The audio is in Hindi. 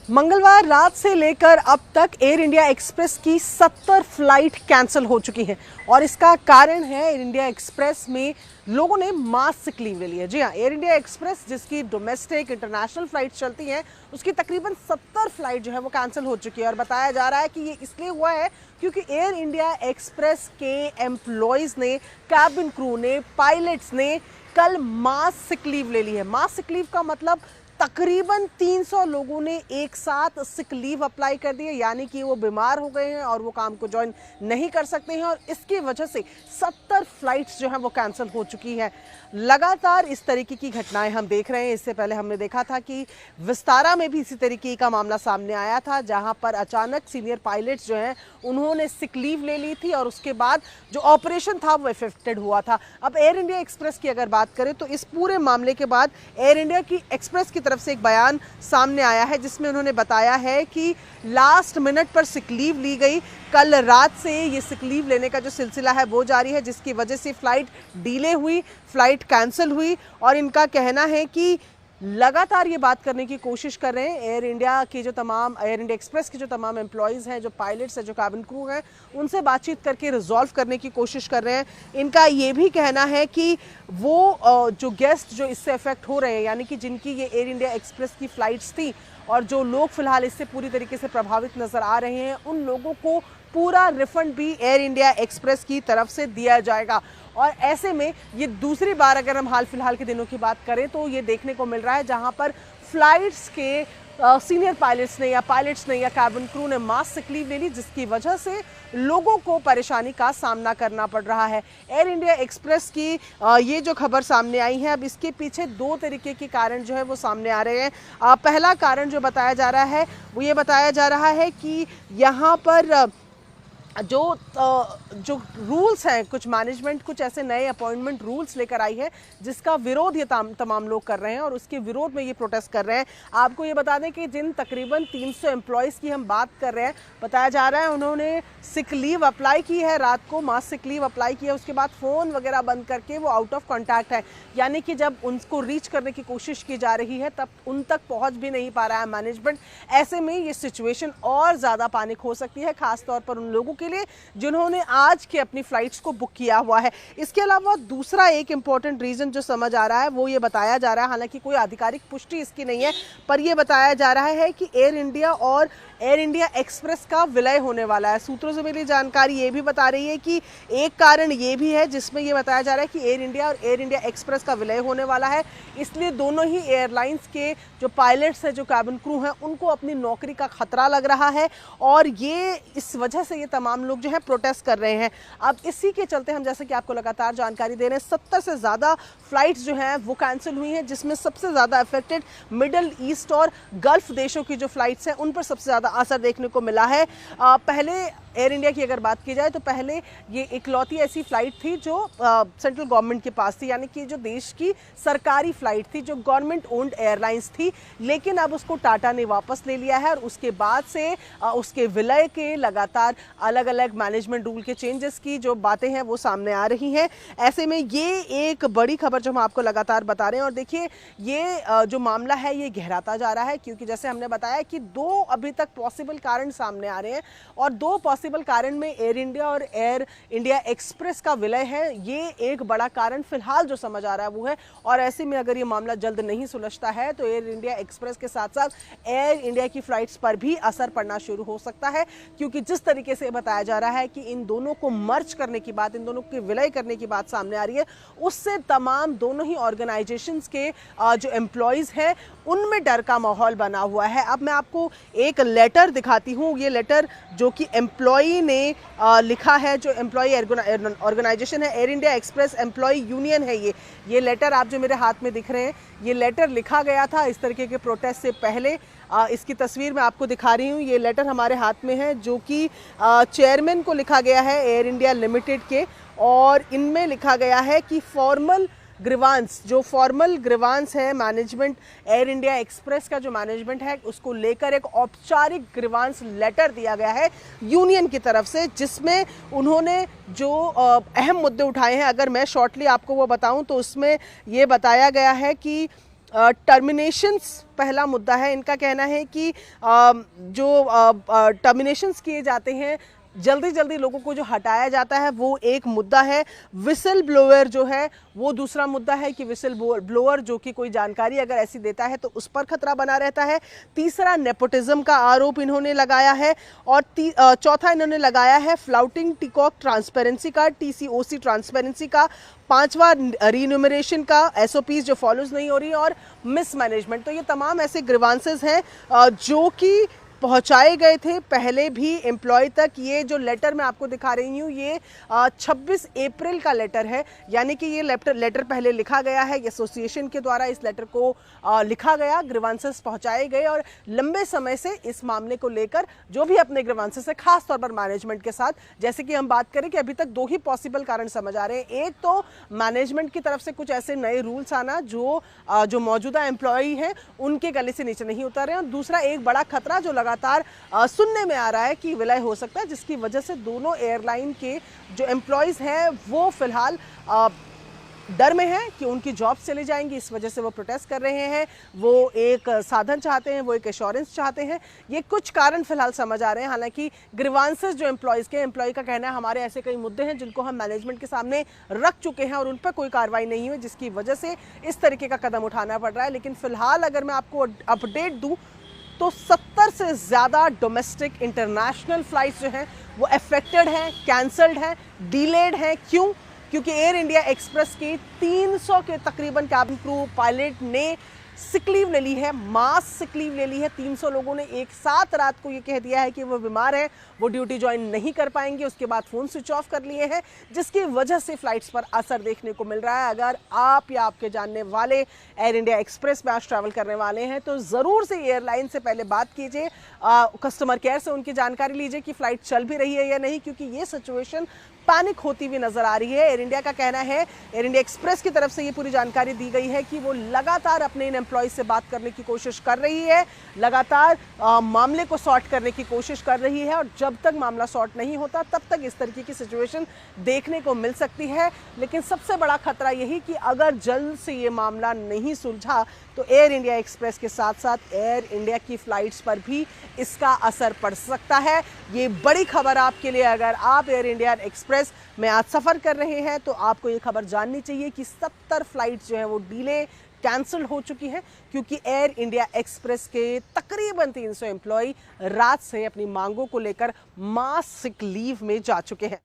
मंगलवार रात से लेकर अब तक एयर इंडिया एक्सप्रेस की 70 फ्लाइट कैंसिल हो चुकी हैं और इसका कारण है एयर इंडिया एक्सप्रेस में लोगों ने मास सिक लीव ले लिया। जी हाँ, एयर इंडिया एक्सप्रेस जिसकी डोमेस्टिक इंटरनेशनल फ्लाइट चलती हैं उसकी तकरीबन 70 फ्लाइट जो है वो कैंसिल हो चुकी है और बताया जा रहा है कि ये इसलिए हुआ है क्योंकि एयर इंडिया एक्सप्रेस के एम्प्लॉयज़ ने, कैबिन क्रू ने, पायलट्स ने कल मास सिक लीव ले ली है। मास सिक लीव का मतलब तकरीबन 300 लोगों ने एक साथ सिक लीव अप्लाई कर दी है, यानी कि वो बीमार हो गए हैं और वो काम को ज्वाइन नहीं कर सकते हैं और इसकी वजह से 70 फ्लाइट्स जो हैं वो कैंसिल हो चुकी है। लगातार इस तरीके की घटनाएं हम देख रहे हैं। इससे पहले हमने देखा था कि विस्तारा में भी इसी तरीके का मामला सामने आया था, जहां पर अचानक सीनियर पायलट्स जो हैं उन्होंने सिक लीव ले ली थी और उसके बाद जो ऑपरेशन था वो इफेक्टेड हुआ था। अब एयर इंडिया एक्सप्रेस की अगर बात करें तो इस पूरे मामले के बाद एयर इंडिया की एक्सप्रेस की तरफ से एक बयान सामने आया है जिसमें उन्होंने बताया है कि लास्ट मिनट पर सिक लीव ली गई। कल रात से ये सिक लीव लेने का जो सिलसिला है वो जारी है, जिसकी वजह से फ्लाइट डिले हुई, फ्लाइट कैंसिल हुई और इनका कहना है कि लगातार ये बात करने की कोशिश कर रहे हैं एयर इंडिया एक्सप्रेस के जो तमाम एम्प्लॉयज़ हैं, जो पायलट्स हैं, जो कैबिन क्रू हैं, उनसे बातचीत करके रिजॉल्व करने की कोशिश कर रहे हैं। इनका ये भी कहना है कि वो जो गेस्ट जो इससे अफेक्ट हो रहे हैं, यानी कि जिनकी ये एयर इंडिया एक्सप्रेस की फ़्लाइट्स थी और जो लोग फिलहाल इससे पूरी तरीके से प्रभावित नज़र आ रहे हैं, उन लोगों को पूरा रिफंड भी एयर इंडिया एक्सप्रेस की तरफ से दिया जाएगा। और ऐसे में ये दूसरी बार अगर हम हाल फिलहाल के दिनों की बात करें तो ये देखने को मिल रहा है जहां पर फ्लाइट्स के सीनियर पायलट्स ने या कैबिन क्रू ने मास सिक लीव ले ली, जिसकी वजह से लोगों को परेशानी का सामना करना पड़ रहा है। एयर इंडिया एक्सप्रेस की ये जो खबर सामने आई है, अब इसके पीछे दो तरीके के कारण जो है वो सामने आ रहे हैं। पहला कारण जो बताया जा रहा है वो ये बताया जा रहा है कि यहाँ पर जो रूल्स हैं, कुछ मैनेजमेंट कुछ ऐसे नए अपॉइंटमेंट रूल्स लेकर आई है जिसका विरोध ये तमाम लोग कर रहे हैं और उसके विरोध में ये प्रोटेस्ट कर रहे हैं। आपको ये बता दें कि जिन तकरीबन 300 एम्प्लॉयज़ की हम बात कर रहे हैं, बताया जा रहा है उन्होंने सिक लीव अप्लाई की है, रात को मास सिक लीव अप्लाई की है, उसके बाद फ़ोन वगैरह बंद करके वो आउट ऑफ कॉन्टैक्ट है, यानी कि जब उनको रीच करने की कोशिश की जा रही है तब उन तक पहुँच भी नहीं पा रहा है मैनेजमेंट। ऐसे में ये सिचुएशन और ज़्यादा पैनिक हो सकती है, खासतौर पर उन लोगों के लिए जिन्होंने आज के अपनी फ्लाइट्स को बुक किया हुआ है। इसके अलावा दूसरा एक इंपॉर्टेंट रीजन जो समझ आ रहा है वो ये बताया जा रहा है, हालांकि कोई आधिकारिक पुष्टि इसकी नहीं है, पर यह बताया जा रहा है कि एयर इंडिया और एयर इंडिया एक्सप्रेस का विलय होने वाला है। सूत्रों से मिली जानकारी ये भी बता रही है कि एक कारण ये भी है जिसमें यह बताया जा रहा है कि एयर इंडिया और एयर इंडिया एक्सप्रेस का विलय होने वाला है, इसलिए दोनों ही एयरलाइंस के जो पायलट्स हैं, जो कैबिन क्रू हैं, उनको अपनी नौकरी का खतरा लग रहा है और ये इस वजह से ये तमाम लोग जो है प्रोटेस्ट कर रहे हैं। अब इसी के चलते हम, जैसे कि आपको लगातार जानकारी दे रहे हैं, 70 से ज़्यादा फ्लाइट्स जो हैं वो कैंसिल हुई हैं, जिसमें सबसे ज़्यादा अफेक्टेड मिडल ईस्ट और गल्फ देशों की जो फ्लाइट्स हैं उन पर सबसे ज़्यादा असर देखने को मिला है। पहले एयर इंडिया की अगर बात की जाए तो पहले ये इकलौती ऐसी फ़्लाइट थी जो सेंट्रल गवर्नमेंट के पास थी, यानी कि जो देश की सरकारी फ़्लाइट थी, जो गवर्नमेंट ओन्ड एयरलाइंस थी, लेकिन अब उसको टाटा ने वापस ले लिया है और उसके बाद से उसके विलय के लगातार अलग अलग मैनेजमेंट रूल के चेंजेस की जो बातें हैं वो सामने आ रही हैं। ऐसे में ये एक बड़ी खबर जो हम आपको लगातार बता रहे हैं और देखिए ये जो मामला है ये गहराता जा रहा है, क्योंकि जैसे हमने बताया कि दो अभी तक पॉसिबल कारण सामने आ रहे हैं और दो पॉसिबल कारण में एयर इंडिया और एयर इंडिया एक्सप्रेस का विलय है। ये एक बड़ा कारण फिलहाल जो समझ आ रहा है वो है, और ऐसे में अगर ये मामला जल्द नहीं सुलझता है तो एयर इंडिया एक्सप्रेस के साथ साथ एयर इंडिया की फ्लाइट्स पर भी असर पड़ना शुरू हो सकता है, क्योंकि जिस तरीके से बताया जा रहा है कि इन दोनों को मर्ज करने की बात, इन दोनों के विलय करने की बात सामने आ रही है, उससे तमाम दोनों ही ऑर्गेनाइजेशंस के जो एम्प्लॉयज़ हैं उनमें डर का माहौल बना हुआ है। अब मैं आपको एक लेटर दिखाती हूँ, ये लेटर जो कि एम्प्लॉई ने लिखा है, जो एम्प्लॉई ऑर्गेनाइजेशन है, air India express employee union है। ये लेटर आप जो मेरे हाथ में दिख रहे हैं, ये लेटर लिखा गया था इस तरीके के प्रोटेस्ट से पहले। इसकी तस्वीर मैं आपको दिखा रही हूँ, ये लेटर हमारे हाथ में है जो कि चेयरमैन को लिखा गया है एयर इंडिया लिमिटेड के, और इनमें लिखा गया है कि फॉर्मल ग्रीवांस है मैनेजमेंट एयर इंडिया एक्सप्रेस का, जो मैनेजमेंट है उसको लेकर एक औपचारिक ग्रीवांस लेटर दिया गया है यूनियन की तरफ से, जिसमें उन्होंने जो अहम मुद्दे उठाए हैं, अगर मैं शॉर्टली आपको वो बताऊं तो उसमें ये बताया गया है कि टर्मिनेशंस पहला मुद्दा है। इनका कहना है कि जो टर्मिनेशंस किए जाते हैं, जल्दी जल्दी लोगों को जो हटाया जाता है, वो एक मुद्दा है। विसल ब्लोअर जो है वो दूसरा मुद्दा है कि विसल ब्लोअर जो कि कोई जानकारी अगर ऐसी देता है तो उस पर खतरा बना रहता है। तीसरा नेपोटिज्म का आरोप इन्होंने लगाया है। और चौथा इन्होंने लगाया है फ्लाउटिंग टिकॉक ट्रांसपेरेंसी का, TCOC ट्रांसपेरेंसी का। पांचवा रीन्यूमरेशन का, SOPs जो फॉलोज नहीं हो रही, और मिसमैनेजमेंट। तो ये तमाम ऐसे ग्रीवांसेस हैं जो कि पहुंचाए गए थे पहले भी एम्प्लॉय तक। ये जो लेटर मैं आपको दिखा रही हूँ, ये 26 अप्रैल का लेटर है, यानी कि ये लेटर पहले लिखा गया है, एसोसिएशन के द्वारा इस लेटर को लिखा गया, ग्रीवांसेस पहुंचाए गए, और लंबे समय से इस मामले को लेकर जो भी अपने ग्रीवांसेस है, खास तौर पर मैनेजमेंट के साथ, जैसे कि हम बात करें कि अभी तक दो ही पॉसिबल कारण समझ आ रहे हैं। एक तो मैनेजमेंट की तरफ से कुछ ऐसे नए रूल्स आना जो मौजूदा एम्प्लॉय हैं उनके गले से नीचे नहीं उतर रहे हैं, और दूसरा एक बड़ा खतरा जो लगातार सुनने में आ रहा है कि विलय हो सकता है, जिसकी वजह से दोनों एयरलाइन के जो एम्प्लॉयज हैं वो फिलहाल डर में है कि उनकी जॉब चली जाएंगी। इस वजह से वो प्रोटेस्ट कर रहे हैं, वो एक साधन चाहते हैं, वो एक एश्योरेंस चाहते हैं। ये कुछ कारण फिलहाल समझ आ रहे हैं। हालांकि ग्रीवांसेस जो एम्प्लॉय का कहना है, हमारे ऐसे कई मुद्दे हैं जिनको हम मैनेजमेंट के सामने रख चुके हैं और उन पर कोई कार्रवाई नहीं हुई, जिसकी वजह से इस तरीके का कदम उठाना पड़ रहा है। लेकिन फिलहाल अगर मैं आपको अपडेट दूं तो 70 से ज़्यादा डोमेस्टिक इंटरनेशनल फ्लाइट्स जो हैं वो अफेक्टेड हैं, कैंसल्ड हैं, डिलेड हैं। क्यों? क्योंकि एयर इंडिया एक्सप्रेस के 300 के तकरीबन कैबिन क्रू पायलट ने सिक लीव ले ली है, मास सिक लीव ले ली है। 300 लोगों ने एक साथ रात को ये कह दिया है कि वो बीमार है, वो ड्यूटी ज्वाइन नहीं कर पाएंगे। उसके बाद फ़ोन स्विच ऑफ कर लिए हैं, जिसकी वजह से फ्लाइट्स पर असर देखने को मिल रहा है। अगर आप या आपके जानने वाले एयर इंडिया एक्सप्रेस में आज ट्रैवल करने वाले हैं तो ज़रूर से एयरलाइन से पहले बात कीजिए, कस्टमर केयर से उनकी जानकारी लीजिए कि फ़्लाइट चल भी रही है या नहीं, क्योंकि ये सिचुएशन पैनिक होती हुई नजर आ रही है। एयर इंडिया का कहना है, एयर इंडिया एक्सप्रेस की तरफ से ये पूरी जानकारी दी गई है कि वो लगातार अपने इन एम्प्लॉय से बात करने की कोशिश कर रही है, लगातार मामले को सॉर्ट करने की कोशिश कर रही है, और जब तक मामला सॉर्ट नहीं होता तब तक इस तरीके की सिचुएशन देखने को मिल सकती है। लेकिन सबसे बड़ा खतरा यही कि अगर जल्द से ये मामला नहीं सुलझा तो एयर इंडिया एक्सप्रेस के साथ साथ एयर इंडिया की फ्लाइट्स पर भी इसका असर पड़ सकता है। ये बड़ी खबर आपके लिए, अगर आप एयर इंडिया एक्सप्रेस में आज सफ़र कर रहे हैं तो आपको ये खबर जाननी चाहिए कि 70 फ्लाइट्स जो हैं वो डिले, कैंसिल हो चुकी है, क्योंकि एयर इंडिया एक्सप्रेस के तकरीबन 300 एम्प्लॉय रात से अपनी मांगों को लेकर मास सिक लीव में जा चुके हैं।